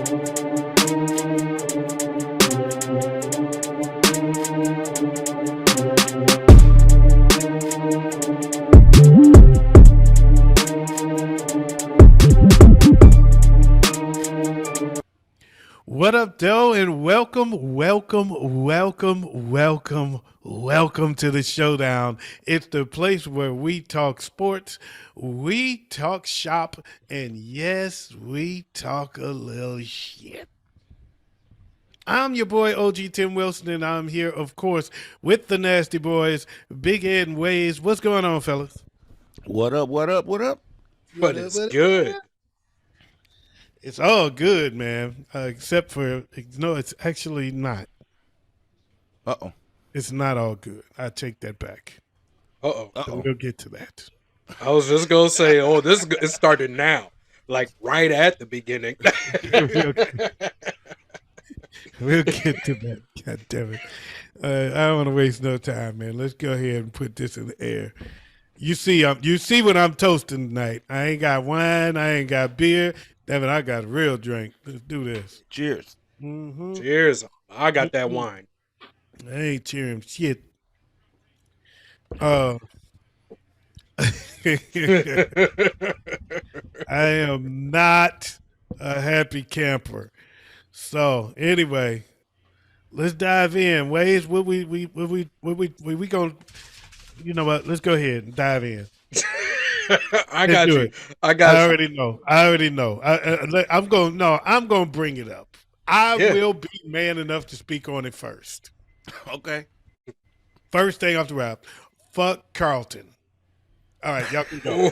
What up, Doe, and welcome to the Showdown. It's the place where we talk sports, we talk shop, and yes, we talk a little shit. I'm your boy, OG Tim Wilson, and I'm here, of course, with the Nasty Boys, Big Ed and Wayz. What's going on, fellas? What up? But it's good. It's all good, man, except for, no, it's actually not. Uh-oh. It's not all good. I take that back. Uh-oh. So we'll get to that. I was just going to say, it started now. Like right at the beginning. We'll get to that. God damn it. I don't want to waste no time, man. Let's go ahead and put this in the air. You see what I'm toasting tonight. I ain't got wine. I ain't got beer. Damn it, I got a real drink. Let's do this. Cheers. Mm-hmm. Cheers. I got that wine. I ain't cheering shit. I am not a happy camper. So anyway, let's dive in. Wayz, what we gonna? You know what? Let's go ahead and dive in. I got you. I already know. I'm gonna bring it up. I will be man enough to speak on it first. Okay. First thing off the wrap. Fuck Carlton. All right, y'all can go.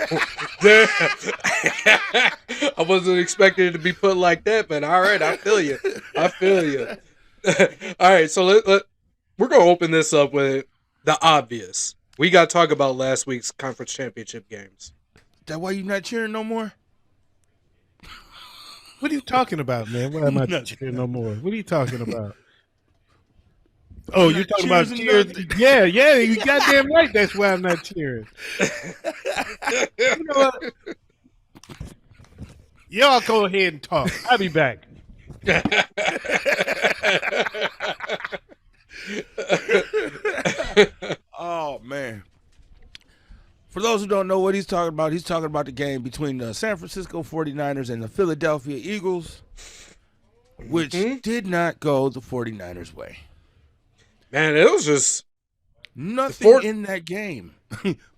I wasn't expecting it to be put like that, but all right, I feel you. All right, so we're gonna open this up with the obvious. We got to talk about last week's conference championship games. That why you not cheering no more? What are you talking about, man? Why am I not cheering no more? What are you talking about? Oh, you're talking about cheers? Yeah, you goddamn right. That's why I'm not cheering. You know what? Y'all go ahead and talk. I'll be back. Oh, man. For those who don't know what he's talking about the game between the San Francisco 49ers and the Philadelphia Eagles, which did not go the 49ers' way. Man, it was just nothing in that game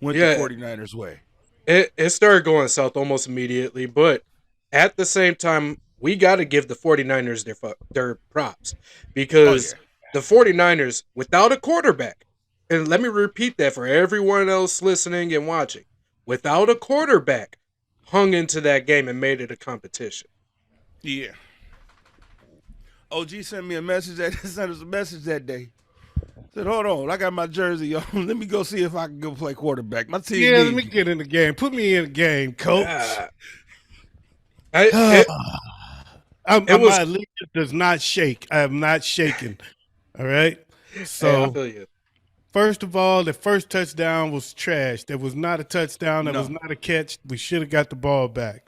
went the 49ers' way. It started going south almost immediately, but at the same time, we got to give the 49ers their props because the 49ers, without a quarterback, and let me repeat that for everyone else listening and watching, without a quarterback, hung into that game and made it a competition. Yeah. OG sent me a message that day. Said, hold on, I got my jersey on. Let me go see if I can go play quarterback. My team let me get in the game. Put me in the game, coach. My allegiance does not shake. I am not shaking. All right? So, I feel you. First of all, the first touchdown was trash. That was not a touchdown. That was not a catch. We should have got the ball back.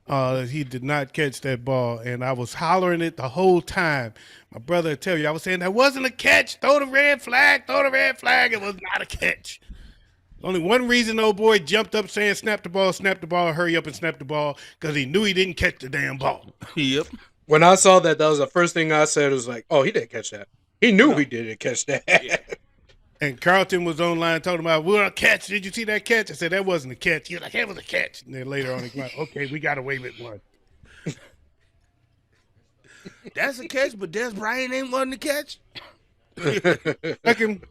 He did not catch that ball, and I was hollering it the whole time. My brother would tell you, I was saying, that wasn't a catch. Throw the red flag. It was not a catch. Only one reason old boy jumped up saying, snap the ball, hurry up and snap the ball, because he knew he didn't catch the damn ball. Yep. When I saw that was the first thing I said. It was like, oh, he didn't catch that. He knew he didn't catch that. Yeah. And Carlton was online talking about, we're a catch. Did you see that catch? I said, that wasn't a catch. He was like, that was a catch. And then later on, he went, okay, we got away with one. That's a catch, but Des Bryant ain't one to catch. The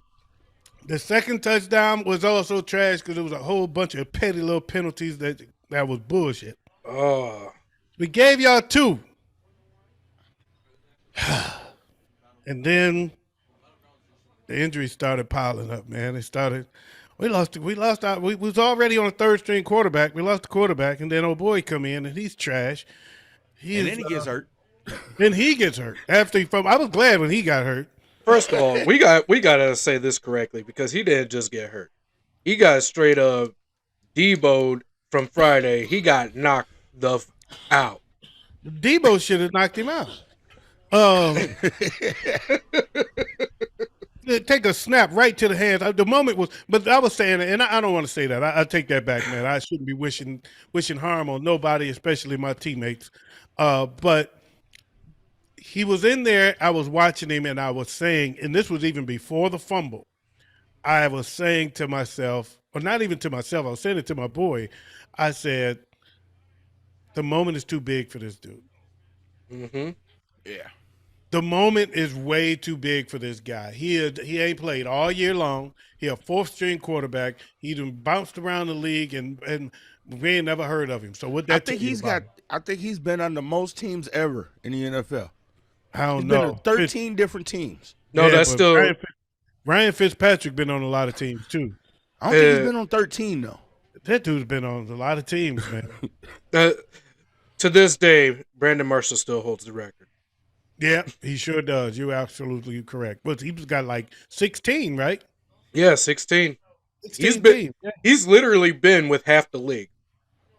second touchdown was also trash because it was a whole bunch of petty little penalties that was bullshit. Oh. We gave y'all 2. And then the injuries started piling up, man. We was already on a third string quarterback. We lost the quarterback, and then old boy come in and he's trash. Then he gets hurt. Then he gets hurt. I was glad when he got hurt. First of all, we gotta say this correctly because he didn't just get hurt. He got straight up deboed from Friday. He got knocked the out. Debo should have knocked him out. Um, take a snap right to the hands. The moment was, but I was saying, and I don't want to say that. I take that back, man. I shouldn't be wishing harm on nobody, especially my teammates. But he was in there. I was watching him, and I was saying, and this was even before the fumble. I was saying to myself, or not even to myself, I was saying it to my boy. I said, the moment is too big for this dude. Mm-hmm. Yeah. The moment is way too big for this guy. He ain't played all year long. He a fourth string quarterback. He done bounced around the league and we ain't never heard of him. So what that I think tell you about him? I think he's been on the most teams ever in the NFL. I don't He's been on know. 13 different teams. No, that's but still Ryan Fitzpatrick been on a lot of teams too. I don't think he's been on 13 though. That dude's been on a lot of teams, man. to this day, Brandon Marshall still holds the record. Yeah, he sure does. You're absolutely correct. But he's got like 16, right? Yeah, 16. 16 teams. He's literally been with half the league.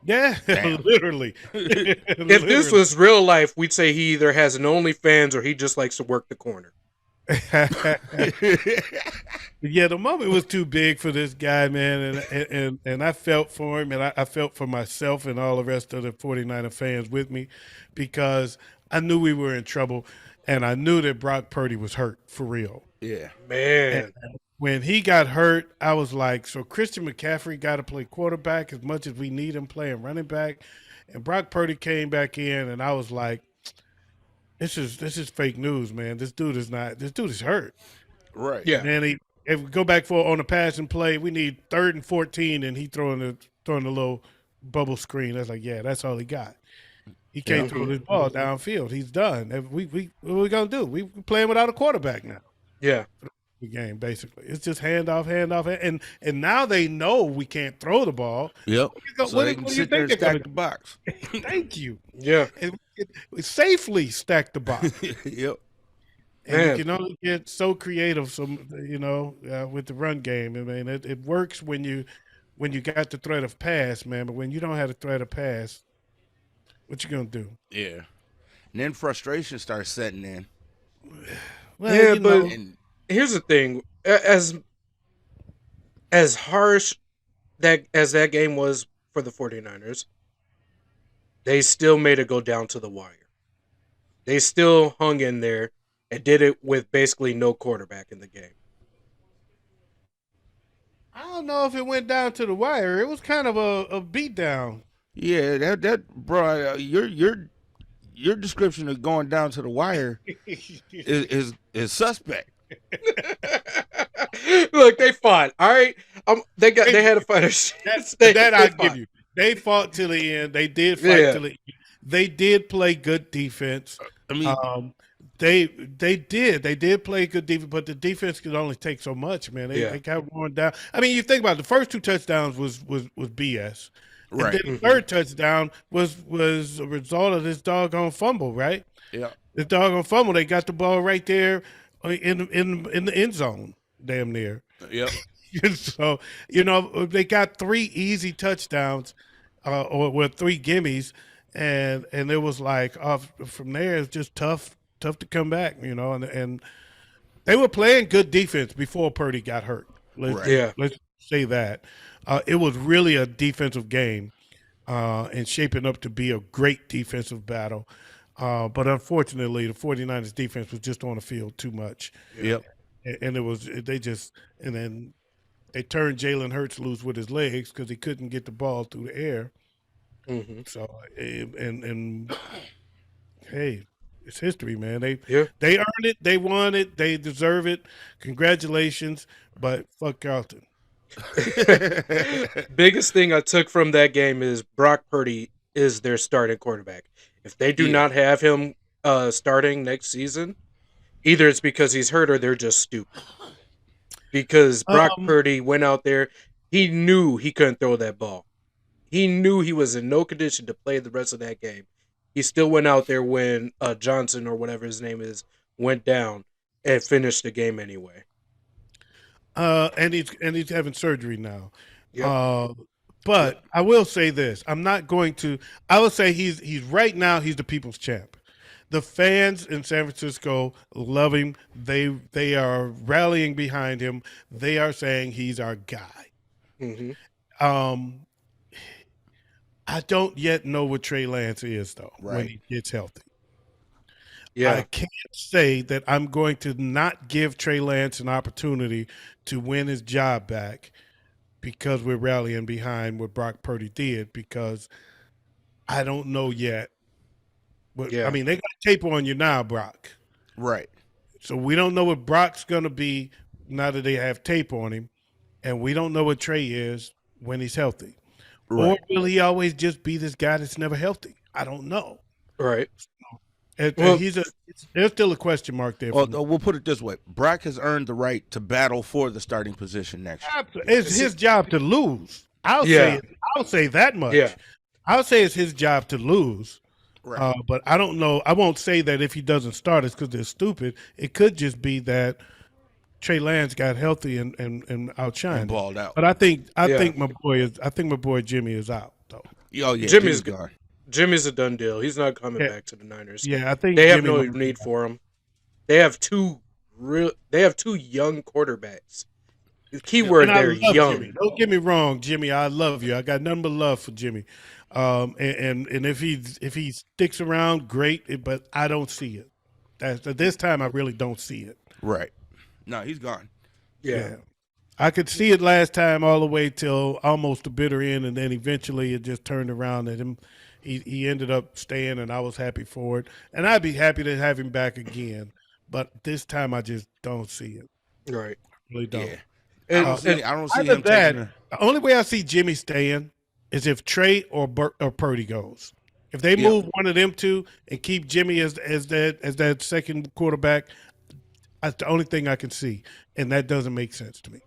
Yeah, literally. If this was real life, we'd say he either has an OnlyFans or he just likes to work the corner. Yeah, the moment was too big for this guy, man, and I felt for him, and I felt for myself and all the rest of the 49er fans with me, because I knew we were in trouble, and I knew that Brock Purdy was hurt for real. Yeah. Man. And when he got hurt, I was like, so Christian McCaffrey got to play quarterback as much as we need him playing running back, and Brock Purdy came back in, and I was like, this is fake news, man. This dude is hurt. Right. Yeah. And if we go back on the pass and play, we need 3rd and 14, and he throwing the little bubble screen. That's like, yeah, that's all he got. He can't throw this ball downfield. He's done. What are we gonna do? We playing without a quarterback now. Yeah. The game basically, it's just handoff, and now they know we can't throw the ball. Yep. What So they can sit there and stack the box. Thank you. Yeah. And safely stack the box. Yep. And Man. you can only get so creative, with the run game. I mean, it works when you got the threat of pass, man. But when you don't have the threat of pass, what you gonna do? Yeah. And then frustration starts setting in. Well, Yeah, you but know, here's the thing: as harsh as that game was for the 49ers, they still made it go down to the wire. They still hung in there and did it with basically no quarterback in the game. I don't know if it went down to the wire. It was kind of a beatdown. Yeah, that bro, your description of going down to the wire is suspect. Look, they fought. All right, they had a fight. That I give you. They fought till the end. They did fight till the end. They did play good defense. I mean, they did play good defense, but the defense could only take so much, man. They got worn down. I mean, you think about it, the first 2 touchdowns was BS. right. And then the third touchdown was a result of this doggone fumble, right? Yeah. The doggone fumble. They got the ball right there in the end zone, damn near. Yep. So they got 3 easy touchdowns, or 3 gimmies, and it was like from there it's just tough to come back, and they were playing good defense before Purdy got hurt. Let's say that. It was really a defensive game, and shaping up to be a great defensive battle. But unfortunately, the 49ers defense was just on the field too much. Yep. And then they turned Jalen Hurts loose with his legs because he couldn't get the ball through the air. Mm-hmm. So, and hey, it's history, man. They earned it. They won it. They deserve it. Congratulations. But fuck Carlton. Biggest thing I took from that game is Brock Purdy is their starting quarterback. If they do not have him starting next season, either it's because he's hurt or they're just stupid. Because Brock Purdy went out there, he knew he couldn't throw that ball. He knew he was in no condition to play the rest of that game. He still went out there when Johnson or whatever his name is went down and finished the game anyway. And he's having surgery now. Yep. But I will say this: I'm not going to. I will say he's right now. He's the people's champ. The fans in San Francisco love him. They are rallying behind him. They are saying he's our guy. Hmm. Um, I don't yet know what Trey Lance is though when Right. he gets healthy. I Yeah. can't say that I'm going to not give Trey Lance an opportunity to win his job back because we're rallying behind what Brock Purdy did because I don't know yet. But I Yeah. mean, they got tape on you now, Brock. Right. So we don't know what Brock's going to be now that they have tape on him, and we don't know what Trey is when he's healthy. Or Right. will he always just be this guy that's never healthy? I don't know. Right. And Well, there's still a question mark there for Well, me. we'll put it this way: Brock has earned the right to battle for the starting position next year. It's his job to lose. yeah. I'll say that much. Yeah. I'll say it's his job to lose. Right. But I don't know. I won't say that if he doesn't start, it's because they're stupid. It could just be that Trey Lance got healthy and outshined. And balled out. But I think Yeah. I think my boy Jimmy is out though. Oh yeah, Jimmy's gone. Jimmy's a done deal. He's not coming Yeah. back to the Niners. Yeah, I think They have Jimmy no might be need out. for him. They have two They have two young quarterbacks. The key word And I there, love young. Jimmy. Don't get me wrong, Jimmy. I love you. I got nothing but love for Jimmy. And if he sticks around, great. But I don't see it. This time, I really don't see it. Right. No, he's gone. Yeah. I could see it last time all the way till almost the bitter end, and then eventually it just turned around and him. He ended up staying, and I was happy for it. And I'd be happy to have him back again. But this time, I just don't see it. Right. Really don't. Yeah. I And, don't see. I don't see Either him that, taking. the only way I see Jimmy staying is if Trey or Purdy goes. If they Yeah. move one of them two and keep Jimmy as that second quarterback, that's the only thing I can see, and that doesn't make sense to me.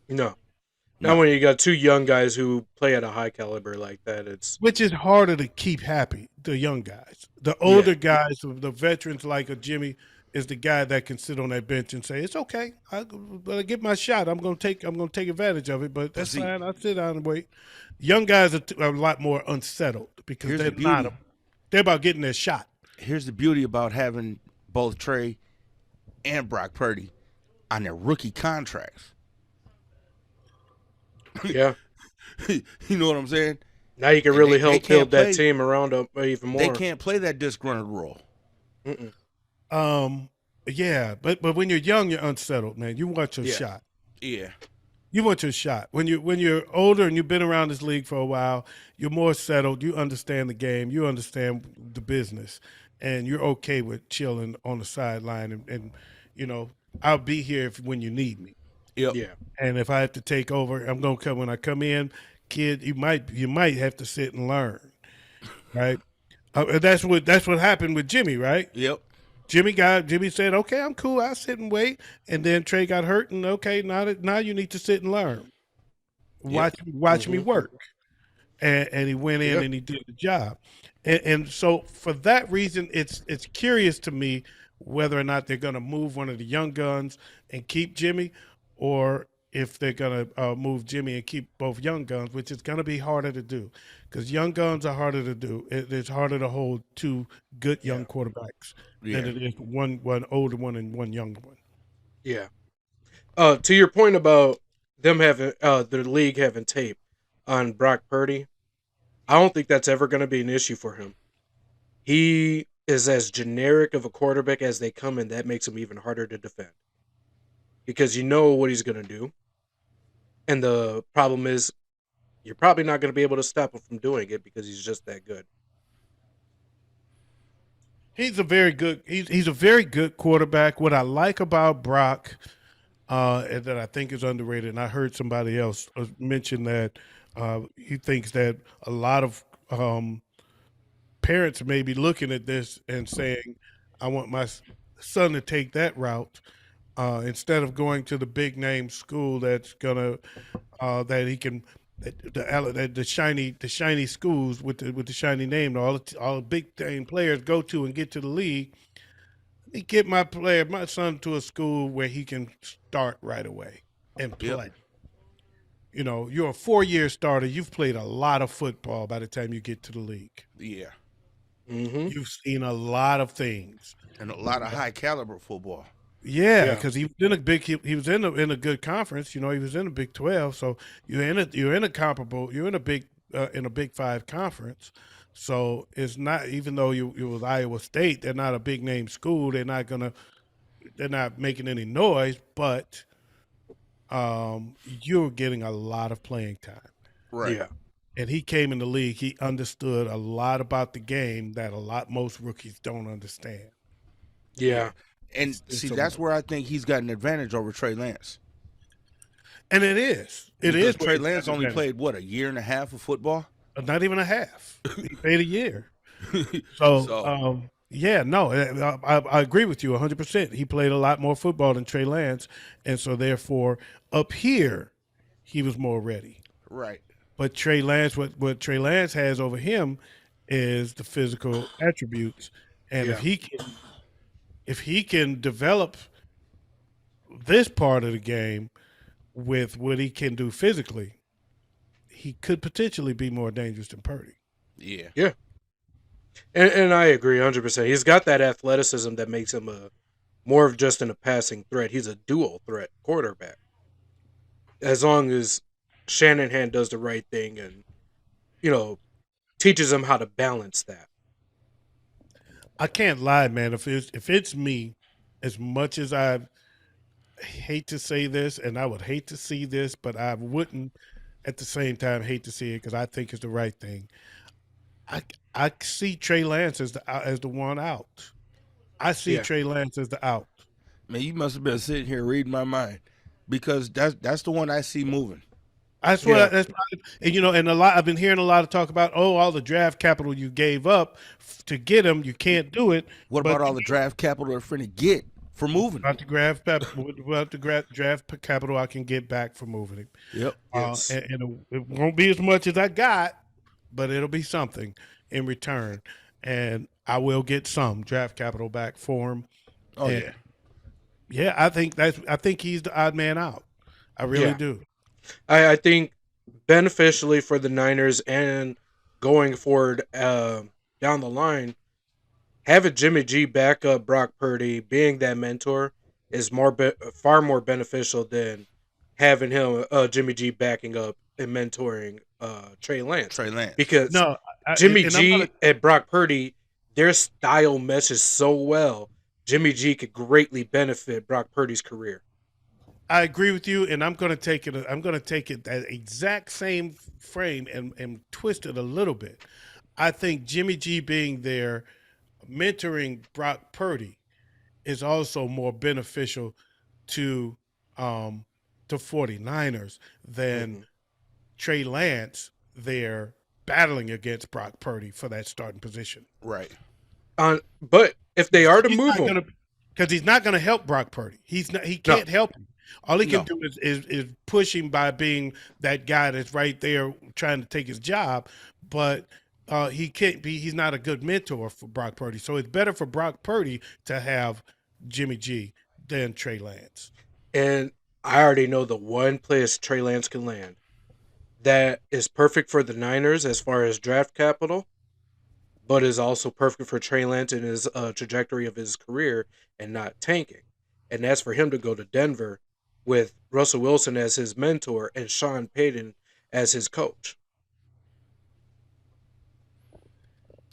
no. No. Not when you got two young guys who play at a high caliber like that. It's Which is harder to keep happy, the young guys. The older guys, the veterans like a Jimmy, is the guy that can sit on that bench and say, "It's okay, but I get my shot. I'm gonna take advantage of it, but that's See- fine. I'll sit down and wait." Young guys are a lot more unsettled because Here's they're the beauty. they're about getting their shot. Here's the beauty about having both Trey and Brock Purdy on their rookie contracts. yeah. You know what I'm saying? Now you can And really they help can't build that play- team around them even more. They can't play that disgruntled role. Mm-mm. Yeah, but when you're young, you're unsettled, man. You want your Yeah. shot. Yeah. You want your shot. When you're older and you've been around this league for a while, you're more settled. You understand the game. You understand the business, and you're okay with chilling on the sideline. And you know, I'll be here when you need me. Yep. Yeah. And if I have to take over, I'm gonna come when I come in, kid. You might have to sit and learn, right? That's what happened with Jimmy, right? Yep. Jimmy said, "Okay, I'm cool. I'll sit and wait." And then Trey got hurt, and okay, now you need to sit and learn. Watch me work. And he went in Yep. and he did the job. And so for that reason, it's curious to me whether or not they're going to move one of the young guns and keep Jimmy, or if they're going to move Jimmy and keep both young guns, which is going to be harder to do because young guns are harder to do. It's harder to hold two good young quarterbacks than it is one older one and one younger one. Yeah. To your point about them having the league having tape on Brock Purdy, I don't think that's ever going to be an issue for him. He is as generic of a quarterback as they come, and that makes him even harder to defend because you know what he's going to do. And the problem is, you're probably not going to be able to stop him from doing it because he's just that good. He's a very good quarterback. What I like about Brock and that I think is underrated, and I heard somebody else mention that he thinks that a lot of parents may be looking at this and saying, "I want my son to take that route instead of going to the big name school that's gonna that he can." The shiny schools with the shiny name, all the big name players go to and get to the league. Let me get my son to a school where he can start right away and play. You know, you're a 4-year starter. You've played a lot of football by the time you get to the league. Yeah. Mm-hmm. You've seen a lot of things. And a lot of high caliber football. Yeah, Yeah. because he was in a big he was in a good conference. You know, he was in a Big 12, so you're in a comparable you're in a Big 5 conference. So it's not, even though you was Iowa State, they're not a big name school. They're not making any noise, but you're getting a lot of playing time. Right. Yeah. And he came in the league. He understood a lot about the game that most rookies don't understand. Yeah. And It's see, so that's much. where I think he's got an advantage over Trey Lance. And it is. It Because is. Trey Lance only played, what, a year and a half of football? Not even a half. He played a year. So, yeah, no, I agree with you 100%. He played a lot more football than Trey Lance, and so therefore up here he was more ready. Right. But Trey Lance, what Trey Lance has over him is the physical attributes, and Yeah. if he can develop this part of the game with what he can do physically, he could potentially be more dangerous than Purdy. Yeah. Yeah. And I agree 100%. He's got that athleticism that makes him more of just a passing threat. He's a dual threat quarterback. As long as Shanahan does the right thing and, teaches him how to balance that. I can't lie, man. If it's me, as much as I hate to say this, and I would hate to see this, but I wouldn't at the same time hate to see it because I think it's the right thing. I see Trey Lance as the one out. I see Yeah. Trey Lance as the out. Man, you must have been sitting here reading my mind. Because that's the one I see moving. That's what Yeah. that's and and a lot I've been hearing a lot of talk about, all the draft capital you gave up to get him, you can't do it. What but about all the draft capital they're finna get for moving? about the draft capital I can get back for moving him. Yep. Yes. And it won't be as much as I got, but it'll be something in return. And I will get some draft capital back for him. Oh And, yeah. yeah, I think he's the odd man out. I really Yeah. do. I think beneficially for the Niners and going forward down the line, having Jimmy G back up Brock Purdy, being that mentor, is far more beneficial than having him Jimmy G backing up and mentoring Trey Lance. Trey Lance. Because No, Jimmy and G and Brock Purdy, their style meshes so well. Jimmy G could greatly benefit Brock Purdy's career. I agree with you, and I'm going to take it. I'm going to take it that exact same frame and twist it a little bit. I think Jimmy G being there, mentoring Brock Purdy, is also more beneficial to the 49ers than Mhm. Trey Lance there battling against Brock Purdy for that starting position. Right. But if they are to move him, because he's not going to help Brock Purdy. He can't help him. All he can do is push him by being that guy that's right there trying to take his job, but he can't be. He's not a good mentor for Brock Purdy. So it's better for Brock Purdy to have Jimmy G than Trey Lance. and I already know the one place Trey Lance can land that is perfect for the Niners as far as draft capital, but is also perfect for Trey Lance in his trajectory of his career and not tanking. And that's for him to go to Denver with Russell Wilson as his mentor and Sean Payton as his coach.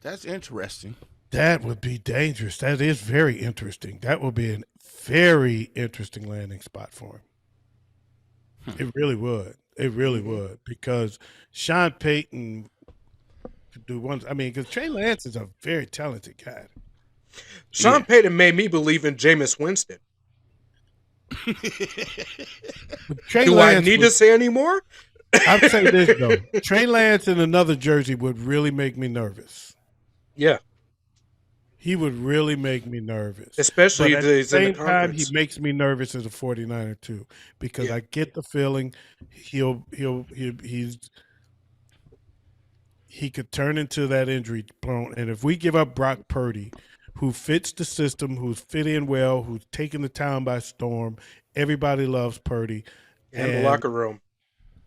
That's interesting. That would be dangerous. That is very interesting. That would be a very interesting landing spot for him. It really would. It really would, because Sean Payton could do one. I mean, because Trey Lance is a very talented guy. Sean Payton made me believe in Jameis Winston. But Trey Do Lance I need to say any more? I'd say this though: Trey Lance in another jersey would really make me nervous. Yeah, He would really make me nervous. especially But if at the he's in the same time, he conference. makes me nervous as a 49er too, because Yeah. I get the feeling he could turn into that injury prone. And if we give up Brock Purdy, who fits the system, who's fit in well, who's taken the town by storm, everybody loves Purdy. And the locker room.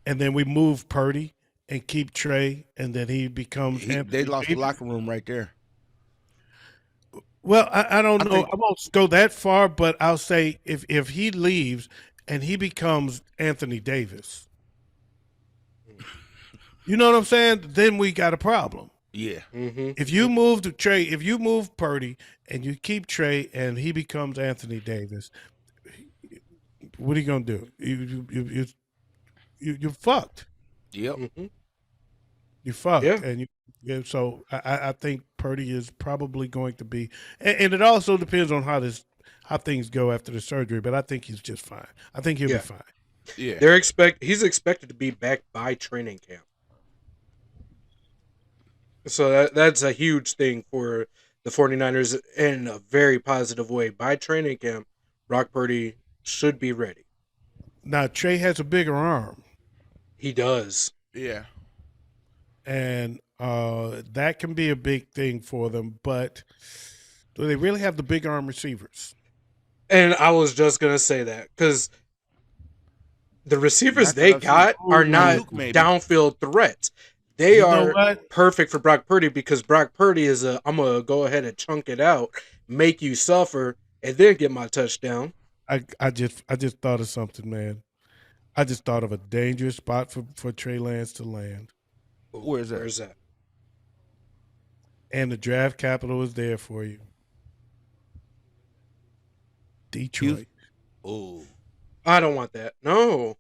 and then we move Purdy and keep Trey, and then he becomes They Anthony lost the Davis. locker room right there. Well, I don't I know. think- I won't go that far, but I'll say if he leaves and he becomes Anthony Davis, you know what I'm saying? Then we got a problem. Yeah. Mm-hmm. If you move to Trey, if you move Purdy and you keep Trey and he becomes Anthony Davis, what are you gonna do? You're fucked. Yep. Mm-hmm. You're fucked, Yeah. and so I think Purdy is probably going to be, and it also depends on how things go after the surgery. But I think he's just fine. I think he'll be Yeah. fine. Yeah. He's expected to be back by training camp. So that's a huge thing for the 49ers in a very positive way. By training camp, Brock Purdy should be ready. Now Trey has a bigger arm, He does. Yeah. and that can be a big thing for them. But do they really have the big arm receivers? And I was just going to say that because the receivers Not they that I've got seen. are not Luke, maybe. downfield threats. They You know are what? perfect for Brock Purdy because Brock Purdy is I'm going to go ahead and chunk it out, make you suffer, and then get my touchdown. I just thought of something, man. I just thought of a dangerous spot for Trey Lance to land. Where's that? Where's that? And the draft capital is there for you. Detroit. Oh. I don't want that. No.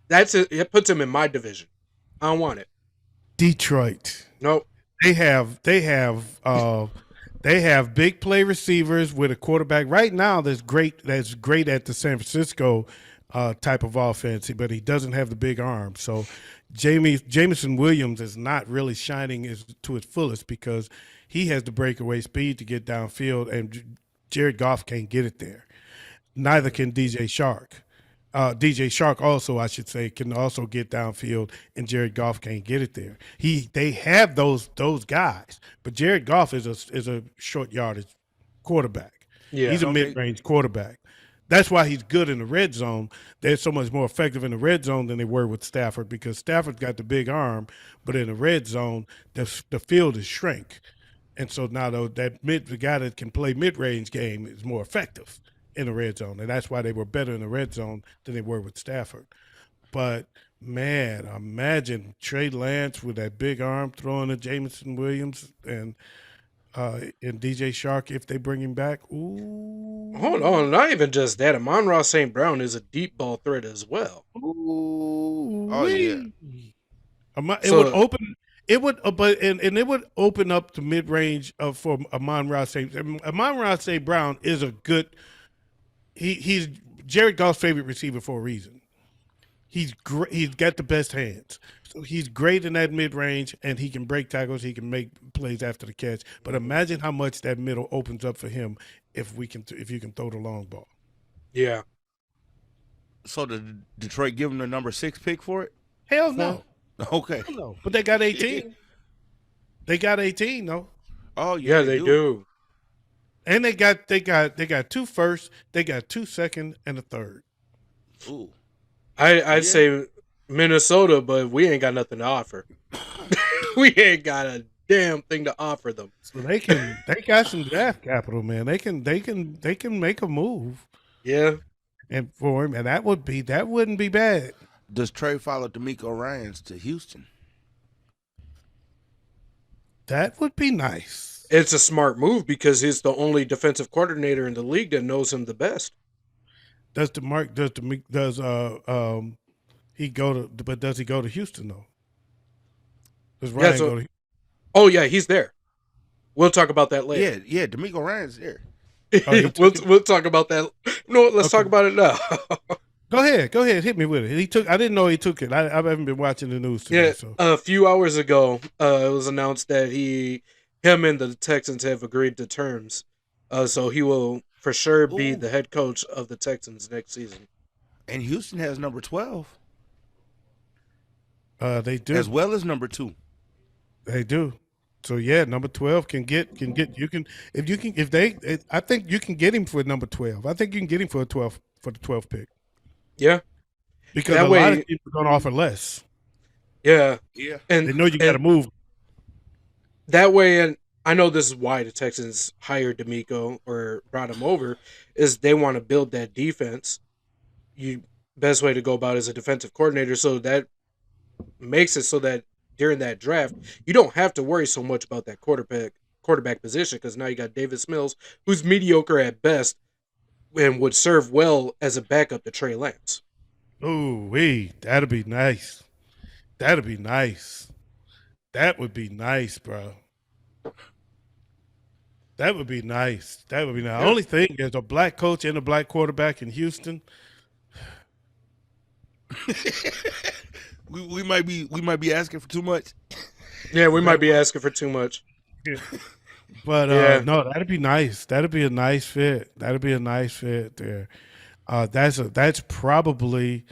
That's it. It puts him in my division. I don't want it. Detroit. Nope. They have big play receivers with a quarterback right now that's great at the San Francisco type of offense, but he doesn't have the big arm. So Jameson Williams is not really shining to his fullest because he has the breakaway speed to get downfield, and Jared Goff can't get it there. Neither can DJ Shark. DJ Shark also, I should say, can also get downfield, and Jared Goff can't get it there. They have those guys, but Jared Goff is a short yardage quarterback. Yeah. He's a mid-range quarterback. That's why he's good in the red zone. They're so much more effective in the red zone than they were with Stafford because Stafford's got the big arm, but in the red zone, the field is shrink. And so now the guy that can play mid-range game is more effective in the red zone, and that's why they were better in the red zone than they were with Stafford. But man, imagine Trey Lance with that big arm throwing to Jameson Williams and DJ Shark if they bring him back. Ooh, Hold on. Not even just that. Amon-Ra St. Brown is a deep ball threat as well. Ooh, Oh, yeah. It would open. It would, but and it would open up the mid range for Amon-Ra St. Amon-Ra St. Brown is a good. He's Jared Goff's favorite receiver for a reason. He's great. He's got the best hands, so he's great in that mid range, and he can break tackles. He can make plays after the catch. But imagine how much that middle opens up for him if you can throw the long ball. Yeah. So did Detroit give him the number 6 pick for it? Hell no, Okay. no. But they got 18. They got 18 though, Oh Yeah, they do. and they got 2 firsts, they got 2 second, and a third. Ooh. I'd say Minnesota, but we ain't got nothing to offer. We ain't got a damn thing to offer them. So they got some draft capital, man. They can make a move Yeah. and for him, and that wouldn't be bad. Does Trey follow D'Amico Ryans to Houston? That would be nice. It's a smart move because he's the only defensive coordinator in the league that knows him the best. Does he go to? But does he go to Houston though? Does Ryan so- go to? Oh yeah, he's there. We'll talk about that later. Yeah, D'Amico Ryans there. he took we'll talk about that. No, let's talk about it now. Go ahead, hit me with it. I didn't know he took it. I haven't been watching the news today. Yeah, So a few hours ago, it was announced that him and the Texans have agreed to terms. So he will for sure be Ooh. the head coach of the Texans next season. And Houston has number 12 they do. as well as number 2. They do. So yeah, number 12 can get I think you can get him for number 12. I think you can get him for the 12th pick. Yeah, because That a lot of way, teams are going to offer less. yeah, Yeah. and They know you got to move. that way, and I know this is why the Texans hired D'Amico or brought him over, is they want to build that defense. You best way to go about it as a defensive coordinator, so that makes it so that during that draft, you don't have to worry so much about that quarterback position because now you got Davis Mills, who's mediocre at best and would serve well as a backup to Trey Lance. Oh, that'd be nice. That'd be nice. That would be nice, bro. That would be nice. That would be nice. Yeah. Only thing is a black coach and a black quarterback in Houston. we might be asking for too much. Yeah, we might be asking for too much. But Yeah. no, that'd be nice. That'd be a nice fit. That'd be a nice fit there. That's probably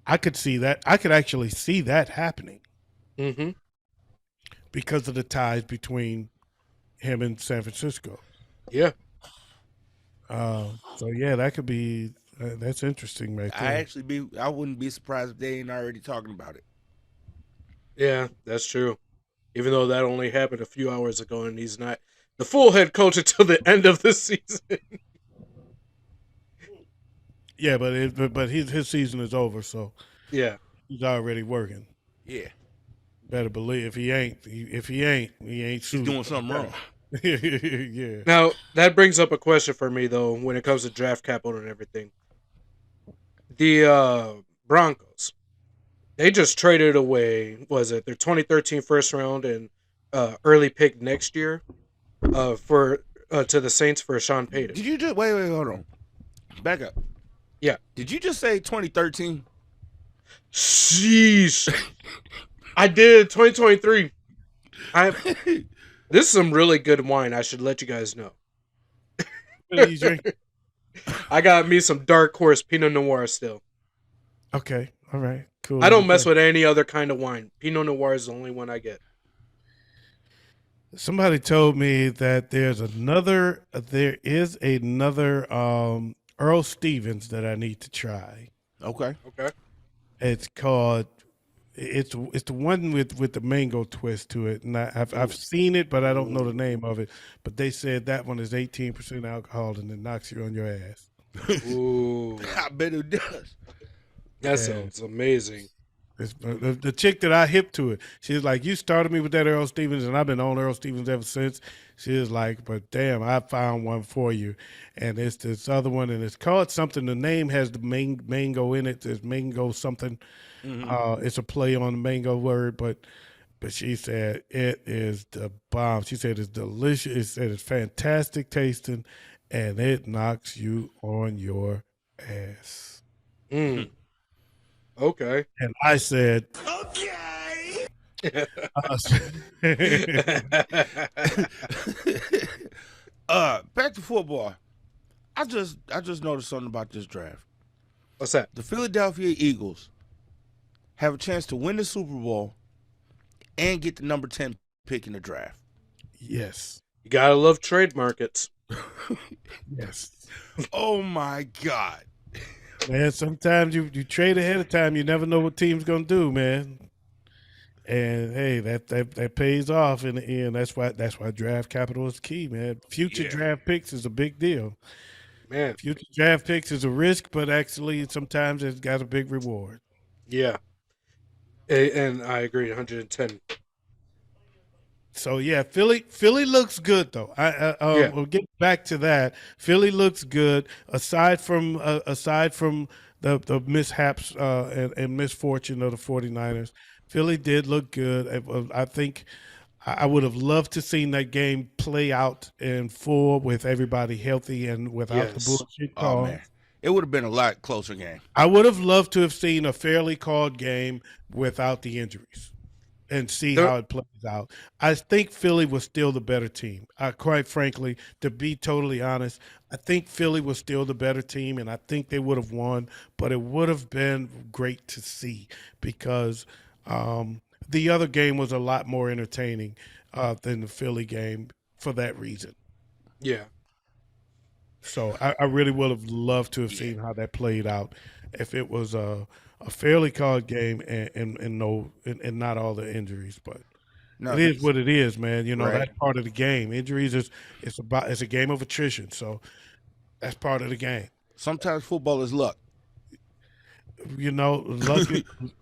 I could see that. I could actually see that happening Mm-hmm. because of the ties between him and San Francisco. Yeah. So yeah, that could be that's interesting, right there. I wouldn't be surprised if they ain't already talking about it. Yeah, that's true. Even though that only happened a few hours ago and he's not the full head coach until the end of the season. Yeah, but his season is over, so Yeah. he's already working. Yeah. Better believe if he ain't, he ain't He's suited. doing something wrong. Yeah. Now, that brings up a question for me, though, when it comes to draft capital and everything. The Broncos, they just traded away, was it their 2013 first round and early pick next year for to the Saints for Sean Payton. Did you just wait, hold on. Back up. Yeah. Did you just say 2013? Sheesh. I did 2023. This is some really good wine. I should let you guys know. What are you drinking? I got me some Dark Horse Pinot Noir still. Okay, all right, cool. I don't mess with any other kind of wine. Pinot Noir is the only one I get. Somebody told me that there is another Earl Stevens that I need to try. Okay. Okay. It's called it's the one with the mango twist to it, and I've seen it, but I don't know the name of it. But they said that one is 18% alcohol and it knocks you on your ass. Ooh, I bet it does. that sounds amazing. The chick that I hipped to it, she was like, "You started me with that Earl Stevens, and I've been on Earl Stevens ever since." She was like, "But damn, I found one for you," and it's this other one, and it's called something. The name has the mango in it. There's mango something. It's a play on the mango word, but she said it is the bomb. She said it's delicious. She said it's fantastic tasting, and it knocks you on your ass. Mm. Okay. And I said, Okay. Back to football. I just noticed something about this draft. What's that? The Philadelphia Eagles have a chance to win the Super Bowl and get the number 10 pick in the draft. yes, You gotta love trade markets. yes. Oh my God. Man, sometimes you trade ahead of time. You never know what team's gonna do, man. And hey, that pays off in the end. That's why draft capital is key, man. Future draft picks is a big deal. Man. Future draft picks is a risk, but actually sometimes it's got a big reward. Yeah. And I agree 110. So yeah, Philly looks good though. Yeah. We'll get back to that. Philly looks good aside from the mishaps and misfortune of the 49ers. Philly did look good. I think I would have loved to seen that game play out in full with everybody healthy and without the Yes. bullshit Oh call. man. It would have been a lot closer game. I would have loved to have seen a fairly called game without the injuries and see how it plays out. I think Philly was still the better team. Quite frankly, to be totally honest, I think Philly was still the better team, and I think they would have won, but it would have been great to see because the other game was a lot more entertaining than the Philly game for that reason. Yeah. So I really would have loved to have seen how that played out if it was a fairly called game and not all the injuries. But No, it is what it is, man. You know, right. that's part of the game. Injuries is it's a game of attrition. So that's part of the game. Sometimes football is luck. You know, luck.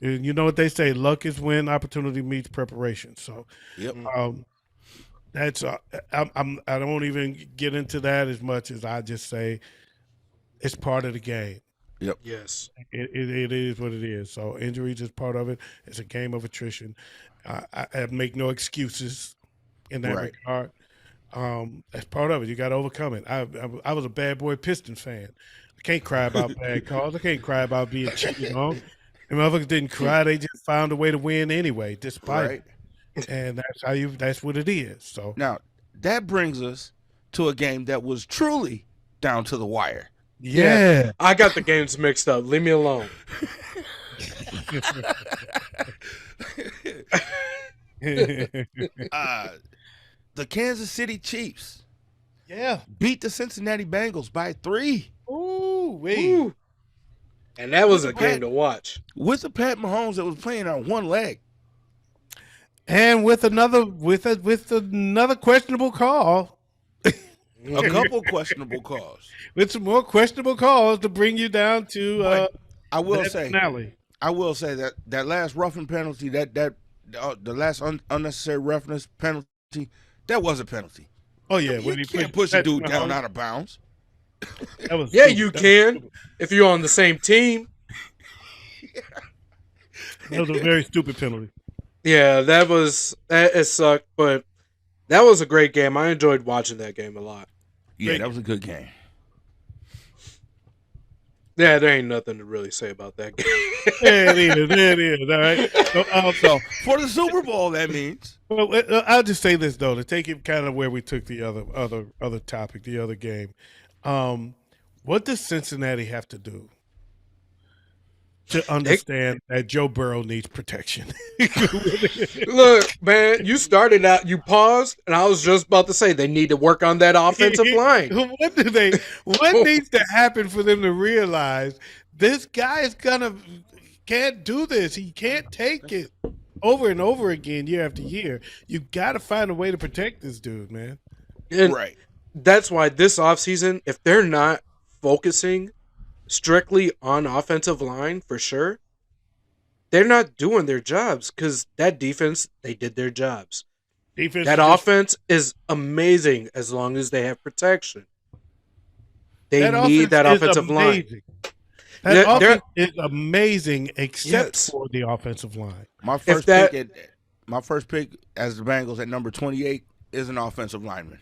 You know what they say: luck is when opportunity meets preparation. So, Yep. that's I don't even get into that as much as I just say it's part of the game. Yep. Yes. It is what it is. So injuries is part of it. It's a game of attrition. I make no excuses in that Right. regard. That's part of it. You got to overcome it. I was a bad boy Pistons fan. I can't cry about bad calls. I can't cry about being cheated on. And motherfuckers didn't cry. They just found a way to win anyway, despite Right. it. And that's what it is. So Now, that brings us to a game that was truly down to the wire. yeah. I got the games mixed up. Leave me alone. The Kansas City Chiefs Yeah. beat the Cincinnati Bengals by 3 Ooh, Ooh. And that was a Pat- game to watch. with the Pat Mahomes that was playing on one leg. And with another questionable call, A couple questionable calls. with some more questionable calls to bring you down to But I will that say, finale. that last roughing penalty, the last unnecessary roughness penalty, that was a penalty. Oh yeah, You can't push a dude down out of bounds. That was Yeah, stupid. you That was can stupid. if you're on the same team. That was a very stupid penalty. Yeah, it sucked, but that was a great game. I enjoyed watching that game a lot. Yeah, that was a good game. Yeah, there ain't nothing to really say about that game. There it is. All right. So, For the Super Bowl, that means. well, I'll just say this though, to take it kind of where we took the other topic, the other game. What does Cincinnati have to do to understand that Joe Burrow needs protection? Look, man, you started out, you paused, and I was just about to say they need to work on that offensive line. What needs to happen for them to realize this guy is can't do this. He can't take it over and over again year after year. You got to find a way to protect this dude, man. And Right. that's why this offseason, if they're not focusing strictly on offensive line for sure, they're not doing their jobs because that defense, they did their jobs. Defense That is just- offense is amazing as long as they have protection. They that need that offense is offensive line. amazing. That They're- offense is amazing, except Yes. for the offensive line. My first pick as the Bengals at number 28 is an offensive lineman.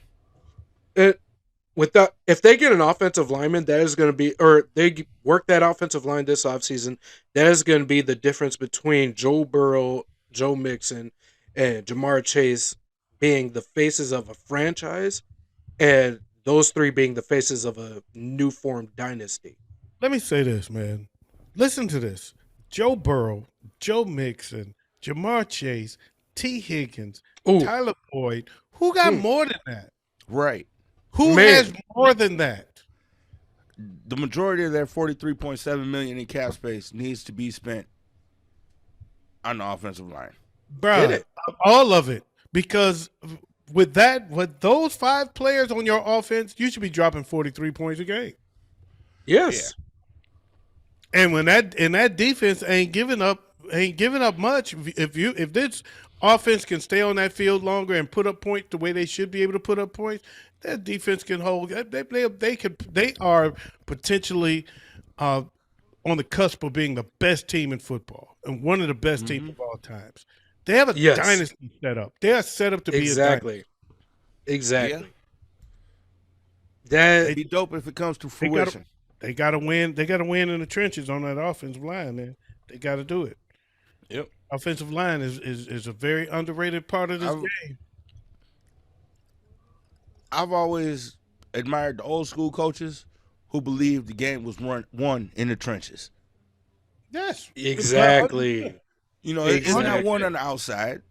If they get an offensive lineman, that is going to be, or they work that offensive line this offseason, that is going to be the difference between Joe Burrow, Joe Mixon, and Jamar Chase being the faces of a franchise, and those three being the faces of a new formed dynasty. Let me say this, man. Listen to this. Joe Burrow, Joe Mixon, Jamar Chase, T. Higgins, Ooh. Tyler Boyd. Who got more than that? Right. Who Man. has more than that? The majority of their $43.7 million in cap space needs to be spent on the offensive line. Bro, Get it. all of it. Because with those 5 players on your offense, you should be dropping 43 points a game. Yes. And when that defense ain't giving up much, if this offense can stay on that field longer and put up points the way they should be able to put up points, that defense can hold. They are potentially on the cusp of being the best team in football and one of the best teams of all times. They have a Yes. dynasty set up. They are set up to be a dynasty. Exactly. It'd be dope if it comes to They gotta- fruition. They got to win. They got to win in the trenches on that offensive line, man. They got to do it. Yep. Offensive line is a very underrated part of this game. I've always admired the old school coaches who believed the game was won in the trenches. Yes, Exactly. You know, it's not Exactly. won on the outside.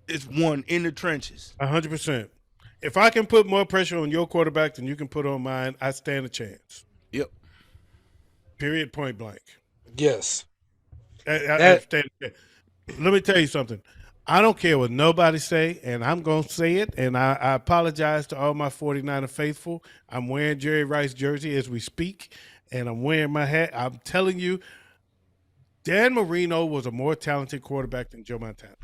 It's won in the trenches. 100%. If I can put more pressure on your quarterback than you can put on mine, I stand a chance. Yep. Period. Point blank. Yes. I That stand a chance. Let me tell you something. I don't care what nobody say, and I'm going to say it, and I apologize to all my 49er faithful. I'm wearing Jerry Rice jersey as we speak, and I'm wearing my hat. I'm telling you, Dan Marino was a more talented quarterback than Joe Montana.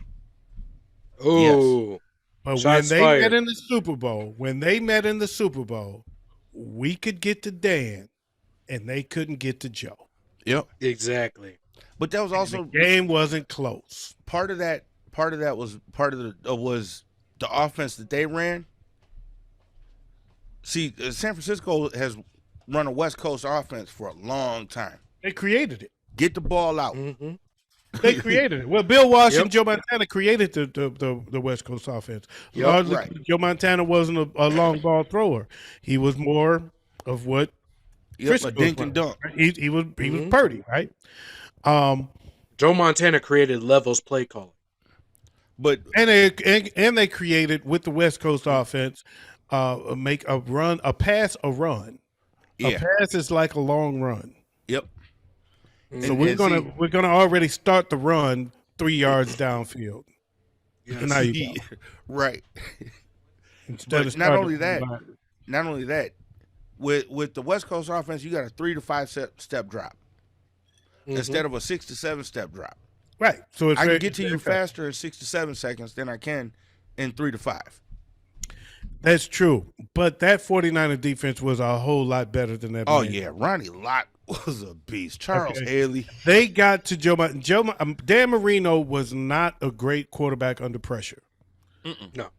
ooh. But Shots when they met fired. in the Super Bowl, we could get to Dan, and they couldn't get to Joe. Yep. Exactly. But that was also The game wasn't close. part of that was was the offense that they ran. See, San Francisco has run a West Coast offense for a long time. They created it. Get the ball out. Mm-hmm. They created it. Well, Bill Walsh and Yep. Joe Montana created the West Coast offense. Yep, Largely, right. Joe Montana wasn't a long ball thrower. He was more of what Yep, Frisco a dink was. and dunk. He was Mhm. Purdy, right? Joe Montana created levels play calling. But And they created with the West Coast offense, make a pass a run. yeah, A pass is like a long run. yep. So And- we're and gonna see- we're gonna already start the run 3 yards downfield. And now you go. right. Instead But of not starting only that, from the line. Not only that, with the West Coast offense, you got a 3 to 5 step drop instead of a 6 to 7 step drop. Right. So it's I very- can get to you very fast. faster in 6 to 7 seconds than I can in 3 to 5. That's true. But that 49er defense was a whole lot better than that. Oh man. yeah, Ronnie Lott was a beast. Charles Okay. Haley. They got to Dan Marino was not a great quarterback under pressure. No.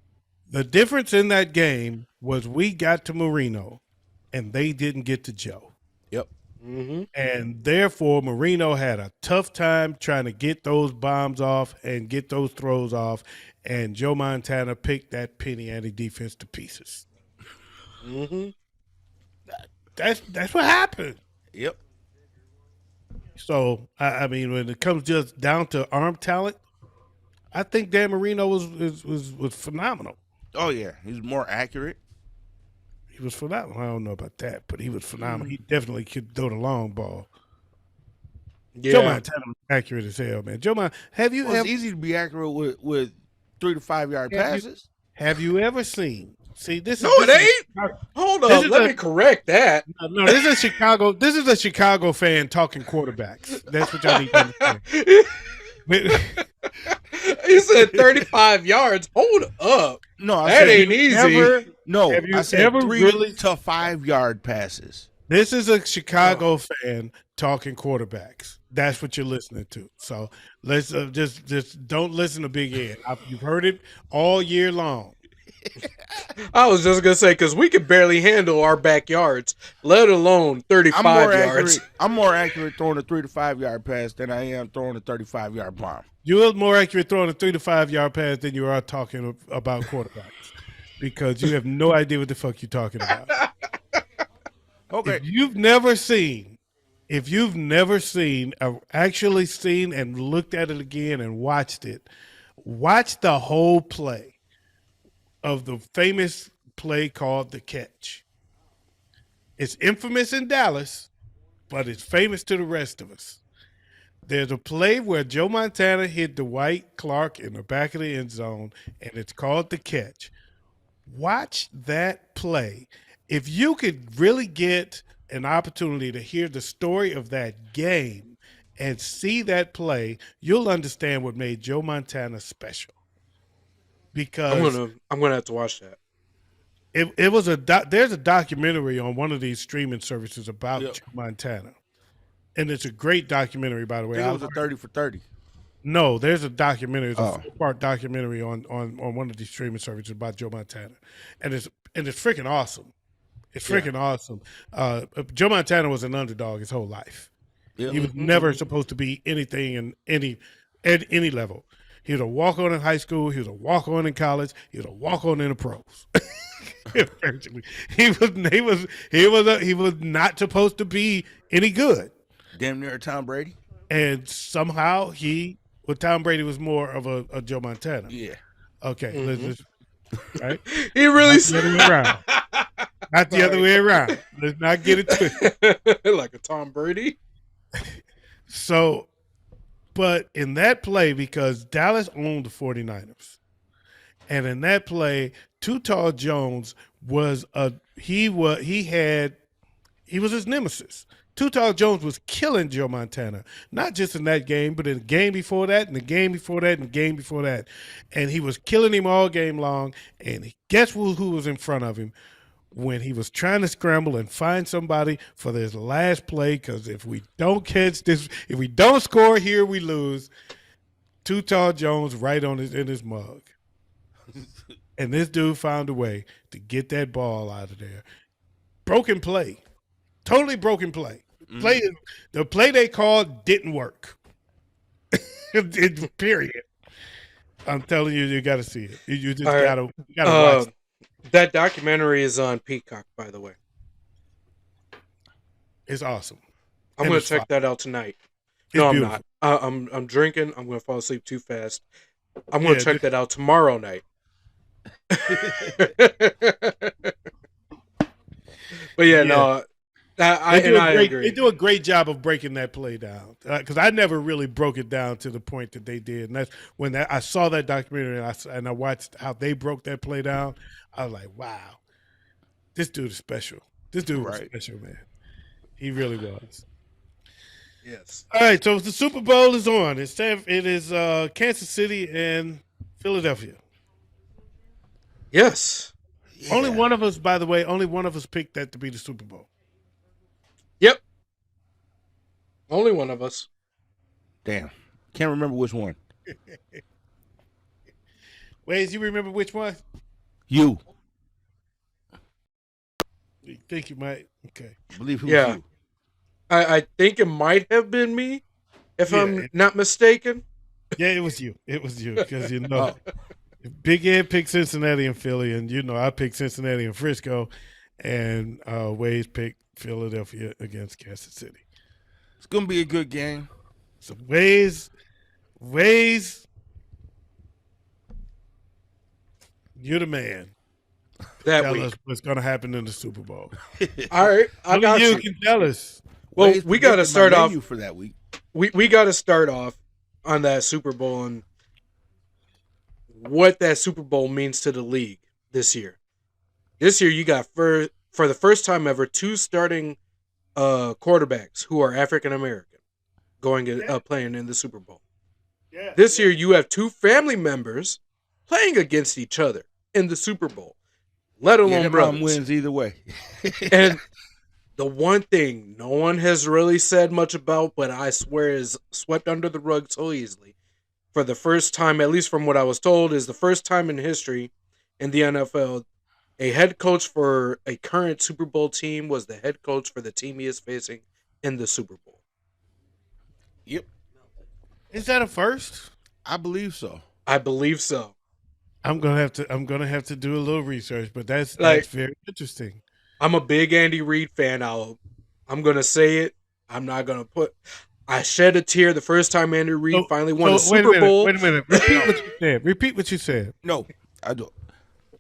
The difference in that game was we got to Marino and they didn't get to Joe. Yep. Mm-hmm. And therefore, Marino had a tough time trying to get those bombs off and get those throws off. And Joe Montana picked that penny ante defense to pieces. Mm-hmm. That's what happened. Yep. So I mean, when it comes just down to arm talent, I think Dan Marino was phenomenal. Oh yeah, he's more accurate. He was phenomenal. I don't know about that, but he was phenomenal. He definitely could throw the long ball. Yeah. Joe Montana was accurate as hell, man. Have you Well, ever it's easy to be accurate with 3 to 5 yard Have you- passes. have you ever seen? See, this No, is it ain't. Hold This up. is Let a- me correct that. No, this is a Chicago. This is a Chicago fan talking quarterbacks. That's what y'all need to understand. He said 35 yards. Hold up. No, I That said ain't easy. Have you I said ever 3 really- to 5 yard passes. This is a Chicago fan talking quarterbacks. That's what you're listening to. So let's just don't listen to Big Ed. You've heard it all year long. I was just gonna say because we can barely handle our backyards, let alone 35 I'm more yards. accurate. I'm more accurate throwing a 3 to 5 yard pass than I am throwing a 35 yard bomb. You're more accurate throwing a 3 to 5 yard pass than you are talking about quarterbacks because you have no idea what the fuck you're talking about. Okay. If you've never seen, actually seen and looked at it again and watched it, watch the whole play of the famous play called The Catch. It's infamous in Dallas, but it's famous to the rest of us. There's a play where Joe Montana hit Dwight Clark in the back of the end zone, and it's called The Catch. Watch that play. If you could really get an opportunity to hear the story of that game and see that play, you'll understand what made Joe Montana special. Because I'm gonna have to watch that. it was there's a documentary on one of these streaming services about Yep. Joe Montana. And it's a great documentary, by the way. I think it was a 30 for 30. No, there's a documentary. It's a Oh. 4-part documentary on one of these streaming services about Joe Montana, and it's freaking awesome. It's freaking awesome. Joe Montana was an underdog his whole life. Yeah. He was never supposed to be anything at any level. He was a walk on in high school. He was a walk on in college. He was a walk on in the pros. he was not supposed to be any good. Damn near Tom Brady. And somehow Tom Brady was more of a Joe Montana. Yeah. Okay, let's Right? He really Not the other way around. Not the other way around. Let's not get it twisted. like a Tom Brady. So, but in that play, because Dallas owned the 49ers, and in that play, Too Tall Jones was he was his nemesis. Too Tall Jones was killing Joe Montana, not just in that game, but in the game before that, and the game before that, and the game before that. And he was killing him all game long. And guess who was in front of him when he was trying to scramble and find somebody for this last play? Because if we don't catch this, if we don't score here, we lose. Too Tall Jones right in his mug. And this dude found a way to get that ball out of there. Broken play. Totally broken play. The play they called didn't work. Period. I'm telling you, you got to see it. You just got to watch it. That documentary is on Peacock, by the way. It's awesome. I'm going to check that out tonight. No, I'm not. I'm drinking. I'm going to fall asleep too fast. I'm going to check that out tomorrow night. But no, I agree. They do a great job of breaking that play down, because I never really broke it down to the point that they did, and that's when I saw that documentary and I watched how they broke that play down. I was like, wow, this dude is special. This dude was special, man. He really was. Yes. All right, so the Super Bowl is on. It is Kansas City and Philadelphia. Yes. Yeah. Only one of us, by the way, picked that to be the Super Bowl. Yep. Only one of us. Damn. Can't remember which one. Wayz, you remember which one? You. You think you might? Okay. I believe who was you. I think it might have been me, if I'm not mistaken. Yeah, it was you. It was you, because Big Ed picked Cincinnati and Philly, and I picked Cincinnati and Frisco, and Wayz picked Philadelphia against Kansas City. It's gonna be a good game. So Wayz, you're the man. Tell us what's gonna happen in the Super Bowl. All right, I got you. You can tell us. Well, we got to start off for that week. We got to start off on that Super Bowl and what that Super Bowl means to the league this year. This year, you got for the first time ever 2 starting quarterbacks who are African American playing in the Super Bowl. Yeah. This year, you have 2 family members playing against each other in the Super Bowl, let alone brothers. Wins either way. And the one thing no one has really said much about, but I swear is swept under the rug so easily, for the first time, at least from what I was told, is the first time in history in the NFL, a head coach for a current Super Bowl team was the head coach for the team he is facing in the Super Bowl. Yep. Is that a first? I believe so. I believe so. I'm gonna have to do a little research, but that's very interesting. I'm a big Andy Reid fan. I'm gonna say it. I'm not gonna I shed a tear the first time Andy Reid finally won a Super Bowl. Wait a minute. Repeat what you said. No, I don't.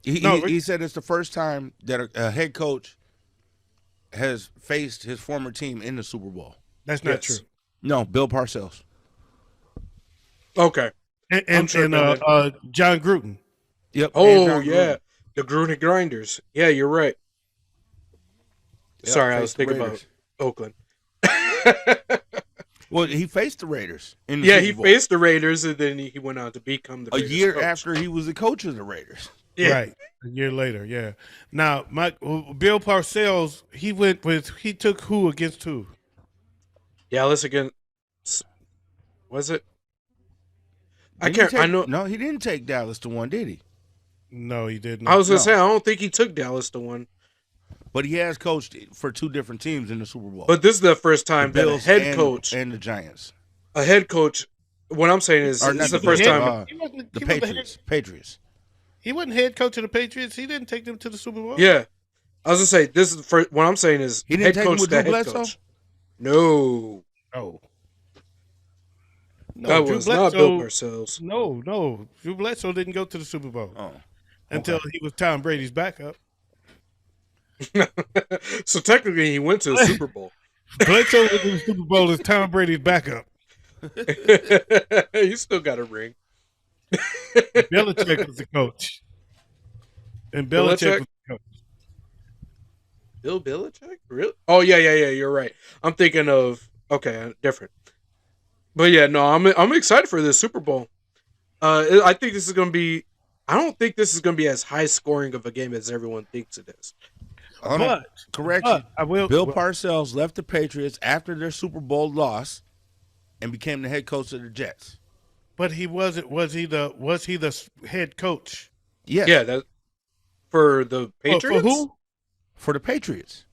He said it's the first time that a head coach has faced his former team in the Super Bowl. That's not true. No, Bill Parcells. Okay. And John Gruden. Yep. Oh, yeah. The Gruden Grinders. Yeah, you're right. Yep, sorry, I was thinking about Oakland. Well, he faced the Raiders. He faced the Raiders, and then he went on to become the Raiders year coach. After he was the coach of the Raiders. Yeah. Right. A year later, yeah. Now, Bill Parcells, he took who against who? Dallas against, was it? No, he didn't take Dallas to one, did he? No, he didn't. I was going to say, I don't think he took Dallas to one. But he has coached for 2 different teams in the Super Bowl. But this is the first time that a head coach and the Giants. A head coach. What I'm saying is, this is the first time. The Patriots. He wasn't head coach of the Patriots. He didn't take them to the Super Bowl. Yeah, I was gonna say this is the first. What I'm saying is, he didn't take him with Drew Bledsoe. No. That was not Bill Parcells. No. Drew Bledsoe didn't go to the Super Bowl. Oh. until he was Tom Brady's backup. So technically, he went to a Super Bowl. Bledsoe was in the Super Bowl as Tom Brady's backup. He still got a ring. Belichick was the coach. And Belichick was the coach. Bill Belichick? Really? Oh yeah. You're right. I'm thinking of different. But yeah, no, I'm excited for this Super Bowl. I think this is going to be. I don't think this is going to be as high scoring of a game as everyone thinks it is. Correction. Bill Parcells left the Patriots after their Super Bowl loss and became the head coach of the Jets. But he wasn't. Was he the head coach? Yes. Yeah. That for the Patriots. For who? For the Patriots.